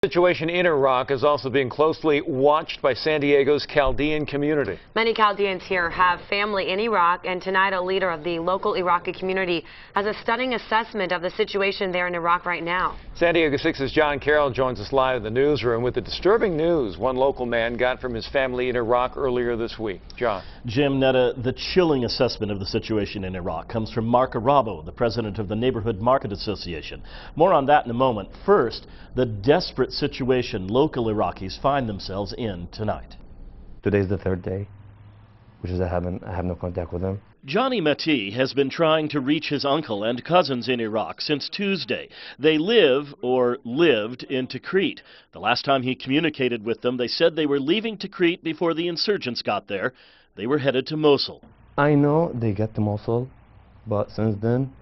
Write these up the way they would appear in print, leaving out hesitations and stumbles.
The situation in Iraq is also being closely watched by San Diego's Chaldean community. Many Chaldeans here have family in Iraq, and tonight a leader of the local Iraqi community has a stunning assessment of the situation there in Iraq right now. San Diego 6's John Carroll joins us live in the newsroom with the disturbing news one local man got from his family in Iraq earlier this week. John. Jim, Netta, the chilling assessment of the situation in Iraq comes from Mark Arabo, the president of the Neighborhood Market Association. More on that in a moment. First, the desperate situation local Iraqis find themselves in tonight. Today's the third day, which is I have no contact with them. Johnny Mati has been trying to reach his uncle and cousins in Iraq since Tuesday. They live, or lived, in Tikrit. The last time he communicated with them, they said they were leaving Tikrit before the insurgents got there. They were headed to Mosul. I know they get to Mosul, but since then,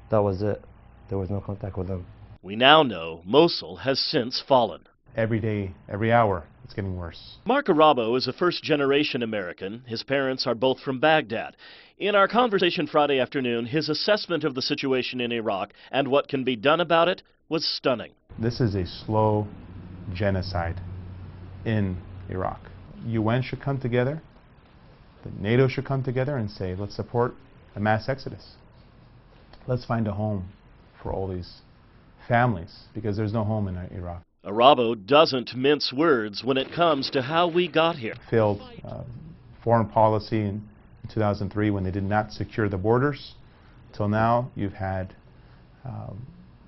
that was it. There was no contact with them. We now know Mosul has since fallen. Every day, every hour, it's getting worse. Mark Arabo is a first-generation American. His parents are both from Baghdad. In our conversation Friday afternoon, his assessment of the situation in Iraq and what can be done about it was stunning. This is a slow genocide in Iraq. UN should come together, the NATO should come together and say, let's support a mass exodus. Let's find a home for all these families, because there's no home in Iraq. Arabo doesn't mince words when it comes to how we got here. Failed foreign policy in 2003 when they did not secure the borders. Till now, you've had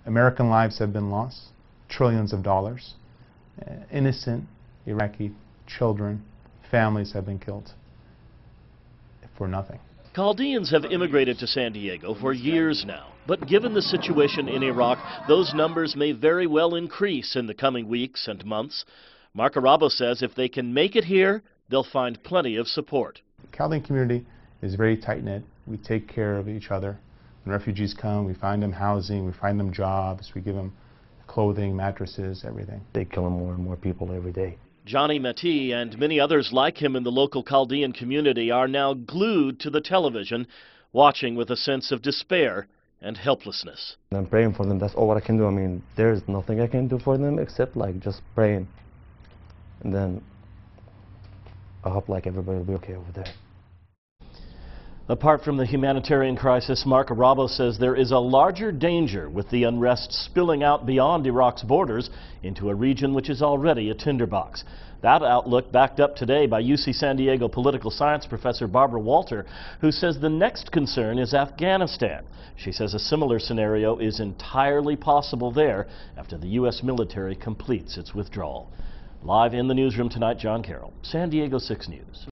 American lives have been lost, trillions of dollars. Innocent Iraqi children, families have been killed for nothing. Chaldeans have immigrated to San Diego for years now, but given the situation in Iraq, those numbers may very well increase in the coming weeks and months. Mark Arabo says if they can make it here, they'll find plenty of support. The Chaldean community is very tight-knit. We take care of each other. When refugees come, we find them housing, we find them jobs, we give them clothing, mattresses, everything. They kill more and more people every day. Johnny Mati and many others like him in the local Chaldean community are now glued to the television, watching with a sense of despair and helplessness. I'm praying for them. That's all what I can do. I mean, there's nothing I can do for them except like just praying. And then I hope like everybody will be okay over there. Apart from the humanitarian crisis, Mark Arabo says there is a larger danger with the unrest spilling out beyond Iraq's borders into a region which is already a tinderbox. That outlook backed up today by UC San Diego political science professor Barbara Walter, who says the next concern is Afghanistan. She says a similar scenario is entirely possible there after the U.S. military completes its withdrawal. Live in the newsroom tonight, John Carroll, San Diego 6 News.